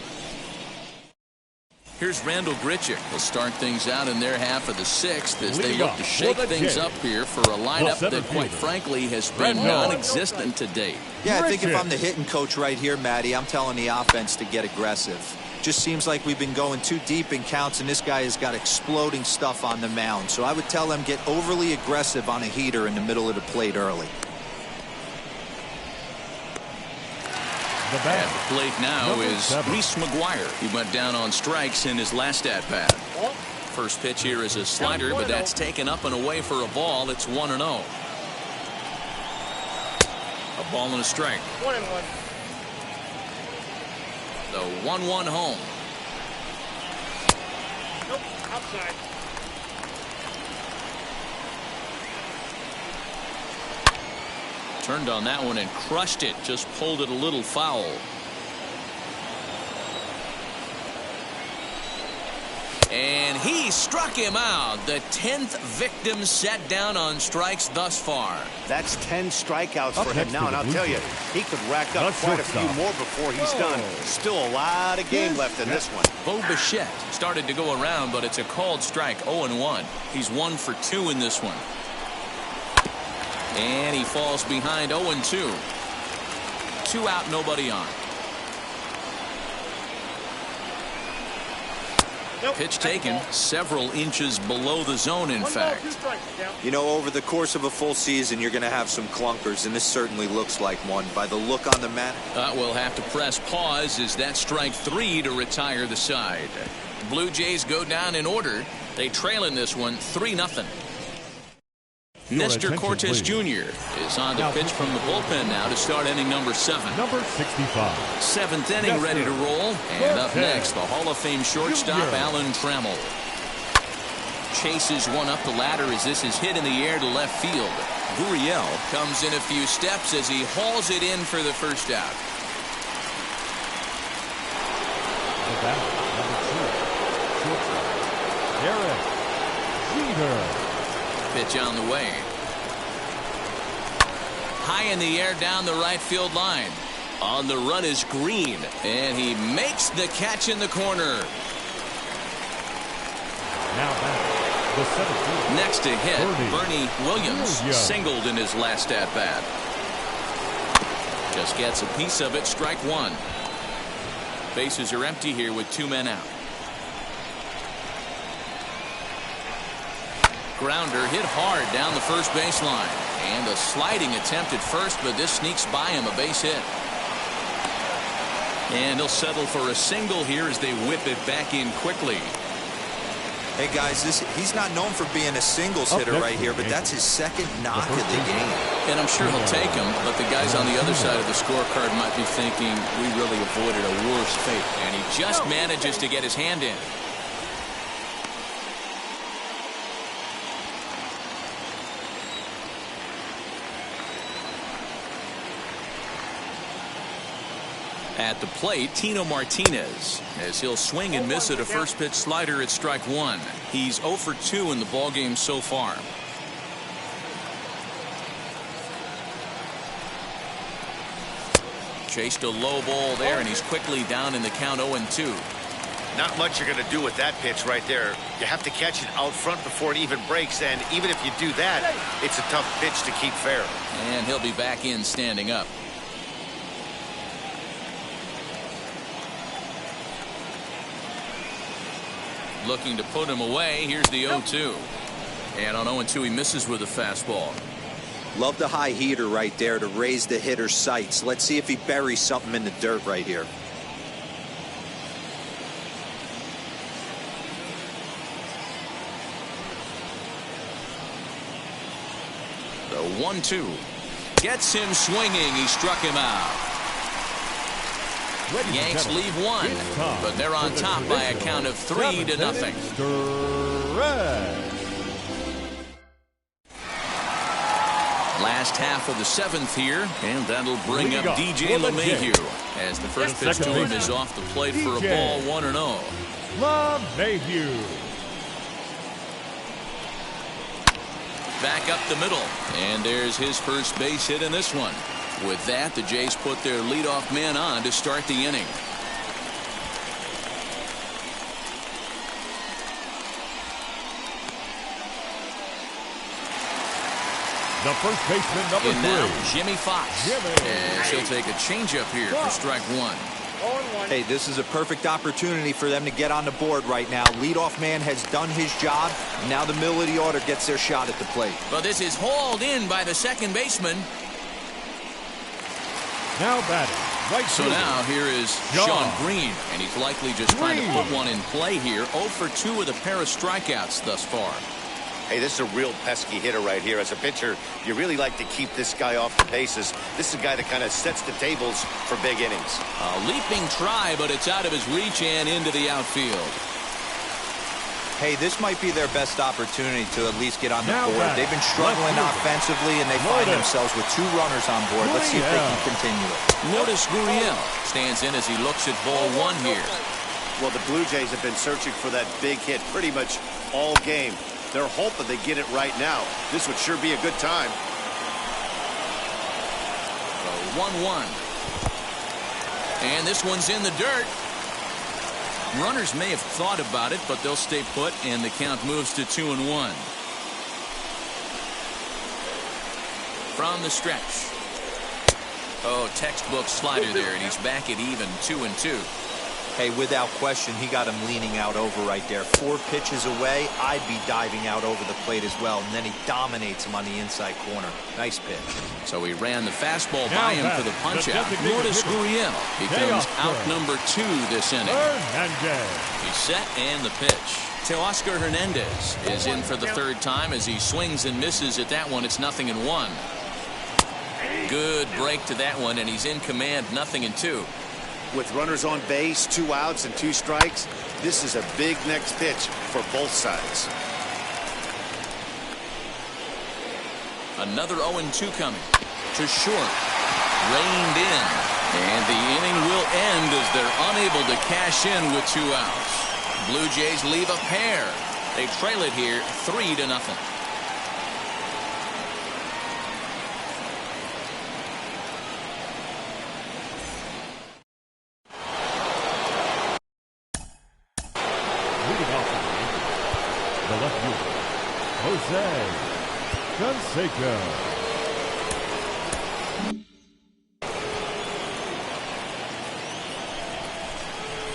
Here's Randall Grichuk. They'll start things out in their half of the sixth as they look to shake things up here for a lineup that, quite frankly, has been non-existent to date. Yeah, I think if I'm the hitting coach right here, Matty, I'm telling the offense to get aggressive. Just seems like we've been going too deep in counts, and this guy has got exploding stuff on the mound. So I would tell them get overly aggressive on a heater in the middle of the plate early. At the plate now is Reese McGuire. He went down on strikes in his last at-bat. First pitch here is a slider, but that's taken up and away for a ball. It's 1-0. A ball and a strike. 1-1. The 1-1 home. Nope, outside. Turned on that one and crushed it. Just pulled it a little foul. And he struck him out. The 10th victim set down on strikes thus far. That's 10 strikeouts for him now, and I'll tell you, he could rack up quite a few more before he's done. Still a lot of game left in this one. Bo Bichette started to go around, but it's a called strike. 0-1. He's 1 for 2 in this one. And he falls behind 0-2. 2 out, nobody on. Pitch taken several inches below the zone, in fact. You know, over the course of a full season, you're going to have some clunkers, and this certainly looks like one by the look on the mat. We'll have to press pause as that strike 3 to retire the side. Blue Jays go down in order. They trail in this one 3-0. Nestor Cortes Jr. is on the pitch from the bullpen now to start inning number 7. Number 65. 7th inning ready to roll. And up next, the Hall of Fame shortstop, Alan Trammell. Chases one up the ladder as this is hit in the air to left field. Gurriel comes in a few steps as he hauls it in for the first out. Derek Jeter. Pitch on the way. High in the air down the right field line. On the run is Green, and he makes the catch in the corner. Now back, the center field. Next to hit, Bernie Williams singled in his last at-bat. Just gets a piece of it, strike 1. Bases are empty here with 2 men out. Grounder hit hard down the first baseline. And a sliding attempt at first, but this sneaks by him, a base hit. And he'll settle for a single here as they whip it back in quickly. Hey, guys, he's not known for being a singles hitter right here, but that's his second knock of the game. And I'm sure he'll take him, but the guys on the other side of the scorecard might be thinking, we really avoided a worse fate. And he just manages to get his hand in. At the plate, Tino Martinez, as he'll swing and miss at a first pitch slider at strike 1. He's 0 for 2 in the ballgame so far. Chased a low ball there, and he's quickly down in the count 0-2. Not much you're going to do with that pitch right there. You have to catch it out front before it even breaks, and even if you do that, it's a tough pitch to keep fair. And he'll be back in standing up. Looking to put him away. Here's the 0-2. And on 0-2, he misses with a fastball. Love the high heater right there to raise the hitter's sights. Let's see if he buries something in the dirt right here. The 1-2 gets him swinging. He struck him out. Yanks leave one, but they're on top by a count of 3-0. Last half of the 7th here, and that'll bring up DJ LeMahieu as the first pitch to him is off the plate for a ball, 1-0. LeMahieu. Back up the middle, and there's his first base hit in this one. With that, the Jays put their leadoff man on to start the inning. The first baseman, number 3. Now, Jimmy Fox. And she'll take a changeup here for strike 1. Hey, this is a perfect opportunity for them to get on the board right now. Leadoff man has done his job. Now the middle of the order gets their shot at the plate. But this is hauled in by the second baseman. Now batting. Right so now here is Sean Green, and he's likely just trying to put one in play here. 0 for 2 with a pair of strikeouts thus far. Hey, this is a real pesky hitter right here. As a pitcher, you really like to keep this guy off the bases. This is a guy that kind of sets the tables for big innings. A leaping try, but it's out of his reach and into the outfield. Hey, this might be their best opportunity to at least get on the board. They've been struggling offensively, and they find themselves with 2 runners on board. Let's see if they can continue it. Notice Gurriel stands in as he looks at ball 1 here. Well, the Blue Jays have been searching for that big hit pretty much all game. They're hoping they get it right now. This would sure be a good time. 1-1. And this one's in the dirt. Runners may have thought about it, but they'll stay put, and the count moves to 2-1. From the stretch. Oh, textbook slider there, and he's back at even 2-2. Hey, without question, he got him leaning out over right there. 4 pitches away, I'd be diving out over the plate as well, and then he dominates him on the inside corner. Nice pitch. So he ran the fastball by him for the punch-out. Lourdes Gurriel becomes out number 2 this inning. He's set and the pitch. Teoscar Hernandez is in for the 3rd time as he swings and misses at that one. It's 0-1. Good break to that one, and he's in command, 0-2. With runners on base, 2 outs and 2 strikes, this is a big next pitch for both sides. Another 0-2 coming to short. Reined in. And the inning will end as they're unable to cash in with 2 outs. Blue Jays leave a pair. They trail it here 3-0.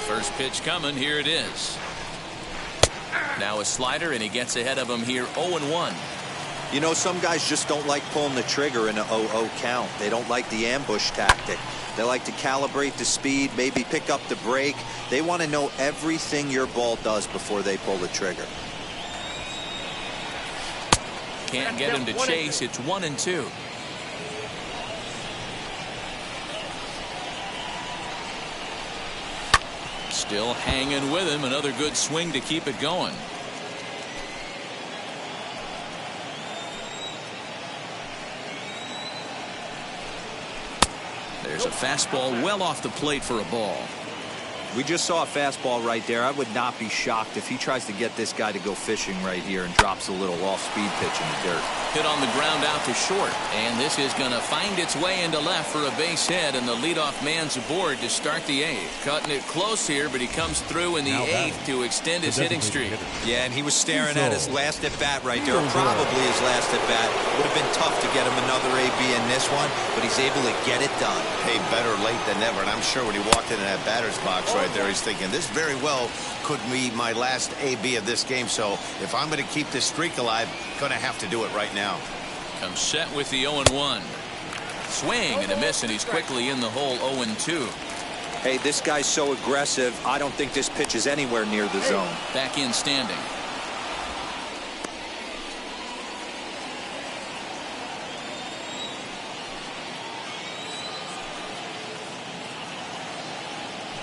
First pitch coming. Here it is. Now a slider, and he gets ahead of him here. 0-1. You know, some guys just don't like pulling the trigger in a 0-0 count. They don't like the ambush tactic. They like to calibrate the speed, maybe pick up the brake. They want to know everything your ball does before they pull the trigger. Can't get him to chase. It's 1-2. Still hanging with him. Another good swing to keep it going. There's a fastball well off the plate for a ball. We just saw a fastball right there. I would not be shocked if he tries to get this guy to go fishing right here and drops a little off-speed pitch in the dirt. Hit on the ground out to short, and this is going to find its way into left for a base hit, and the leadoff man's aboard to start the 8th. Cutting it close here, but he comes through in the 8th to extend his hitting streak. Yeah, and he was staring at his last at-bat right there, probably his last at-bat. Would have been tough to get him another AB in this one, but he's able to get it done. Hey, better late than never, and I'm sure when he walked into that batter's box right there. He's thinking this very well could be my last AB of this game. So if I'm going to keep this streak alive, going to have to do it right now. Comes set with the 0-1. Swing and a miss, and he's quickly in the hole 0-2. Hey, this guy's so aggressive. I don't think this pitch is anywhere near the zone. Back in standing.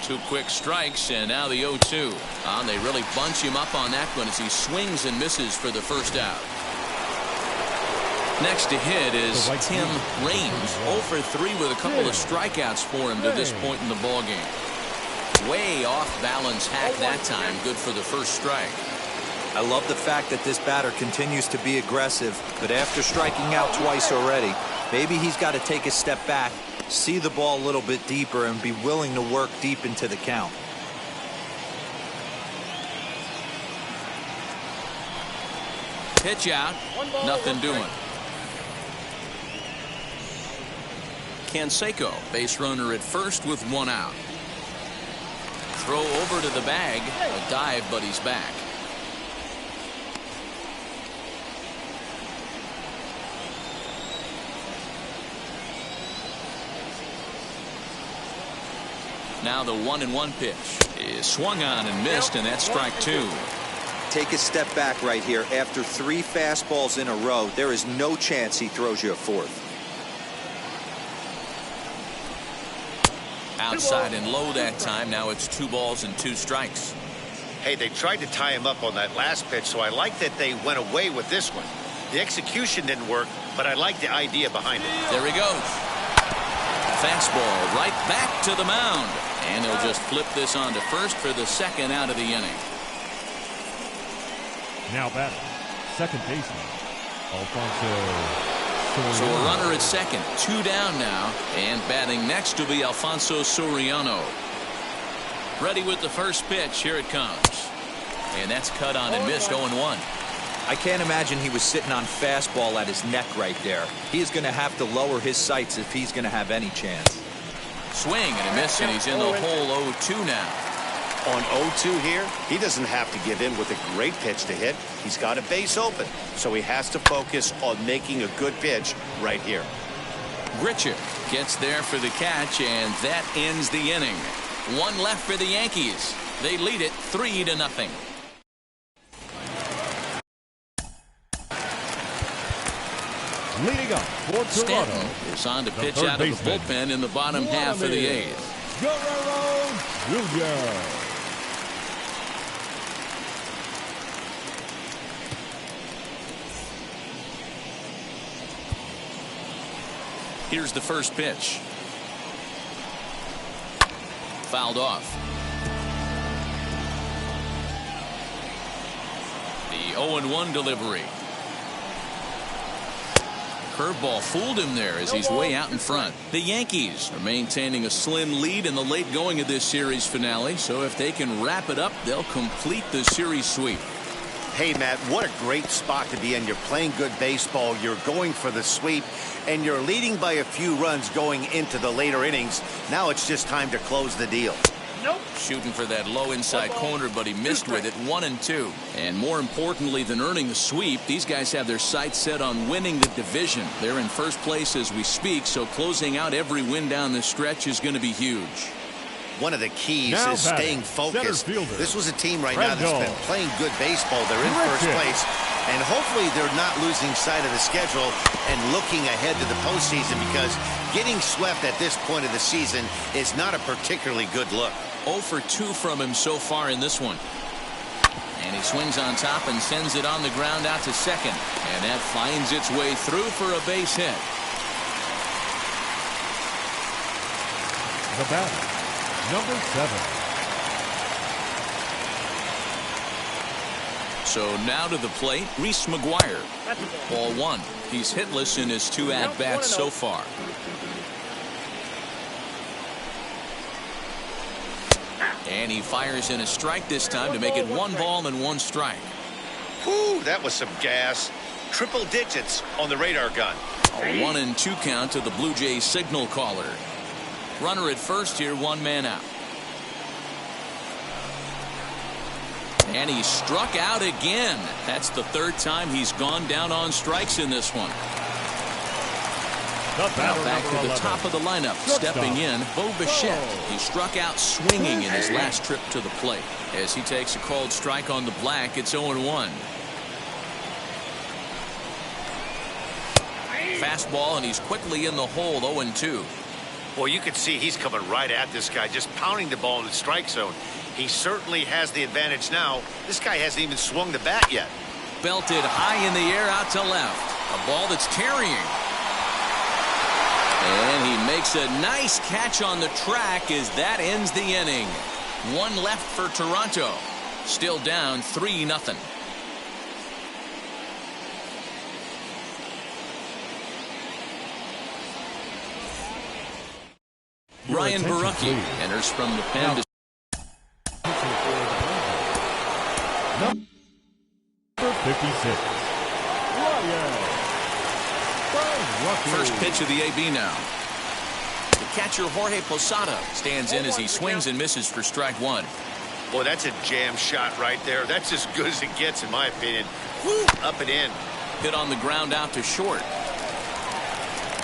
Two quick strikes, and now the 0-2. They really bunch him up on that one as he swings and misses for the first out. Next to hit is Tim Raines, 0 for 3 with a couple of strikeouts for him to this point in the ballgame. Way off balance hack that time. Good for the first strike. I love the fact that this batter continues to be aggressive, but after striking out twice already, maybe he's got to take a step back, see the ball a little bit deeper, and be willing to work deep into the count. Pitch out, nothing doing. Canseco, base runner at first with 1 out. Throw over to the bag, a dive, but he's back. Now the 1-1 pitch is swung on and missed, and that's strike 2. Take a step back right here. After 3 fastballs in a row, there is no chance he throws you a 4th. Outside and low that time. Now it's 2 balls and 2 strikes. Hey, they tried to tie him up on that last pitch, so I like that they went away with this one. The execution didn't work, but I like the idea behind it. There he goes. Fastball right back to the mound. And he'll just flip this on to first for the 2nd out of the inning. Now batting, second baseman, Alfonso. So a runner at second, 2 down now, and batting next to be Alfonso Soriano. Ready with the first pitch. Here it comes. And that's cut on and missed 0-1. I can't imagine he was sitting on fastball at his neck right there. He is going to have to lower his sights if he's going to have any chance. Swing and a miss, and he's in the hole 0-2 now. On 0-2 here, he doesn't have to give in with a great pitch to hit. He's got a base open, so he has to focus on making a good pitch right here. Grichuk gets there for the catch, and that ends the inning. 1 left for the Yankees. They lead it 3-0. Leading up for Toronto, Stanton is on to pitch out of the bullpen in the bottom half of the 8th. Guerrero Jr. Here's the first pitch. Fouled off. The 0-1 delivery. Curveball fooled him there as he's way out in front. The Yankees are maintaining a slim lead in the late going of this series finale, so if they can wrap it up, they'll complete the series sweep. Hey, Matt, what a great spot to be in. You're playing good baseball. You're going for the sweep, and you're leading by a few runs going into the later innings. Now it's just time to close the deal. Nope. Shooting for that low inside corner, but he missed with it. 1-2. And more importantly than earning the sweep, these guys have their sights set on winning the division. They're in first place as we speak, so closing out every win down this stretch is going to be huge. One of the keys is staying focused. This was a team right now that's been playing good baseball. They're in first place, and hopefully they're not losing sight of the schedule and looking ahead to the postseason, because getting swept at this point of the season is not a particularly good look. 0 for 2 from him so far in this one. And he swings on top and sends it on the ground out to second. And that finds its way through for a base hit. The batter, number 7. So now to the plate, Reese McGuire. Ball 1. He's hitless in his 2 at-bats so far. And he fires in a strike this time to make it 1 ball and 1 strike. Whew, that was some gas. Triple digits on the radar gun. A 1-2 count to the Blue Jays signal caller. Runner at first here, 1 man out. And he struck out again. That's the third time he's gone down on strikes in this one. Now back to the top of the lineup. Stepping in, Bo Bichette. He struck out swinging in his last trip to the plate. As he takes a called strike on the black, it's 0-1. Fastball, and he's quickly in the hole, 0-2. Well, you can see he's coming right at this guy, just pounding the ball in the strike zone. He certainly has the advantage now. This guy hasn't even swung the bat yet. Belted high in the air out to left. A ball that's carrying. And he makes a nice catch on the track as that ends the inning. One left for Toronto. Still down 3-0. Ryan Barucki enters from the pen to number 56. first pitch of the AB now. The catcher Jorge Posada stands in as he swings and misses for strike one. Boy, that's a jam shot right there. That's as good as it gets, in my opinion. Woo, up and in. Hit on the ground out to short.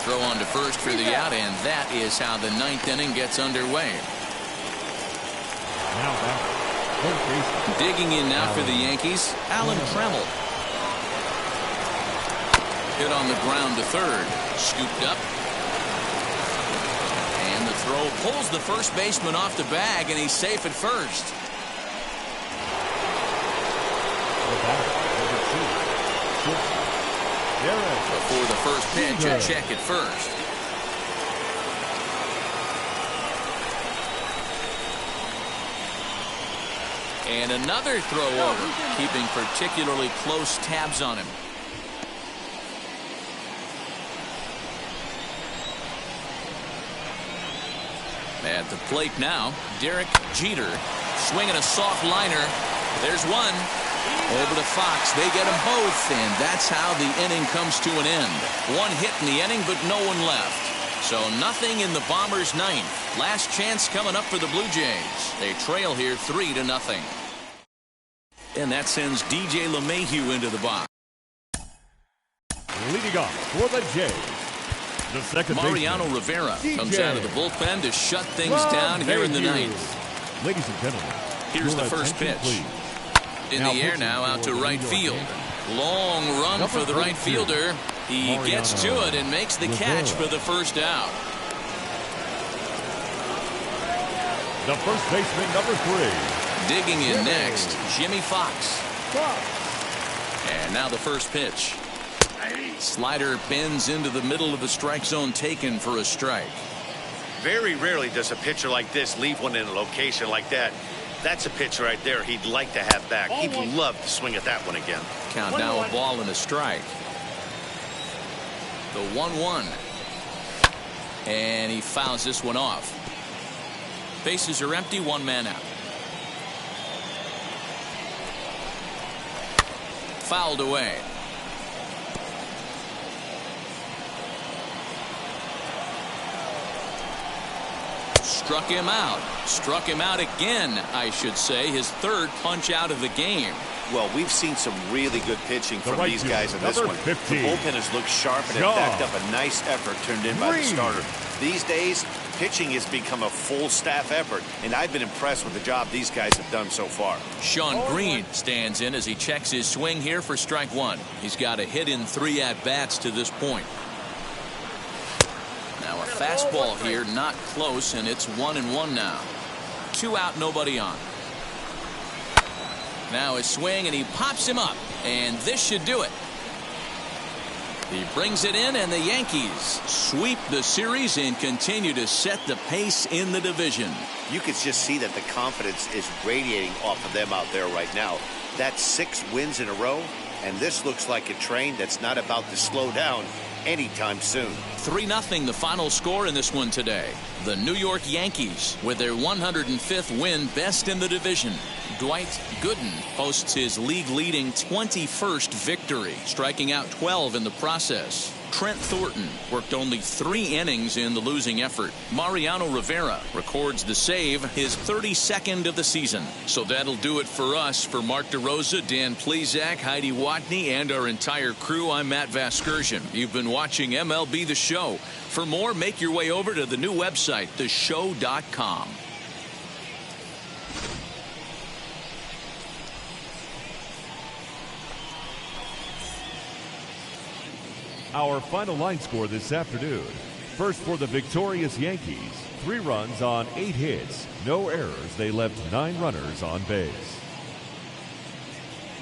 Throw on to first for the out, and that is how the ninth inning gets underway. Digging in now for the Yankees, Alan Trammell. Hit on the ground to third. Scooped up. And the throw pulls the first baseman off the bag, and he's safe at first. Before the first pitch, a check at first. And another throw over, keeping particularly close tabs on him. At the plate now, Derek Jeter swinging a soft liner. There's one. Over to Fox. They get them both, and that's how the inning comes to an end. One hit in the inning, but no one left. So nothing in the Bombers' ninth. Last chance coming up for the Blue Jays. They trail here 3-0. And that sends DJ LeMahieu into the box. Leading off for the Jays, the second Mariano baseman, Rivera DJ comes out of the bullpen to shut things down here in the ninth. Ladies and gentlemen, here's the first pitch. In the air now out to right field. Long run for the right fielder. He gets to it and makes the catch for the first out. The first baseman, number 3. Digging in next, Jimmy Fox. And now the first pitch. Slider bends into the middle of the strike zone, taken for a strike. Very rarely does a pitcher like this leave one in a location like that. That's a pitch right there he'd like to have back. He'd love to swing at that one again. Count now a ball and a strike. The 1-1. And he fouls this one off. Bases are empty, one man out. Fouled away. Struck him out. Struck him out again, I should say. His third punch out of the game. Well, we've seen some really good pitching from right these guys in this number one. 15. The bullpen has looked sharp and it backed up a nice effort turned in by the starter. These days, pitching has become a full staff effort, and I've been impressed with the job these guys have done so far. Sean Green stands in as he checks his swing here for strike one. He's got a hit in 3 at-bats to this point. Now a fastball here, not close, and it's 1-1 now. 2 out, nobody on. Now his swing, and he pops him up, and this should do it. He brings it in, and the Yankees sweep the series and continue to set the pace in the division. You can just see that the confidence is radiating off of them out there right now. That's 6 wins in a row, and this looks like a train that's not about to slow down anytime soon. 3-0 the final score in this one today. The New York Yankees with their 105th win, best in the division. Dwight Gooden posts his league-leading 21st victory, striking out 12 in the process. Trent Thornton worked only 3 innings in the losing effort. Mariano Rivera records the save, his 32nd of the season. So that'll do it for us. For Mark DeRosa, Dan Plesac, Heidi Watney, and our entire crew, I'm Matt Vasgersian. You've been watching MLB The Show. For more, make your way over to the new website, theshow.com. Our final line score this afternoon. First for the victorious Yankees, 3 runs on 8 hits, no errors. They left 9 runners on base.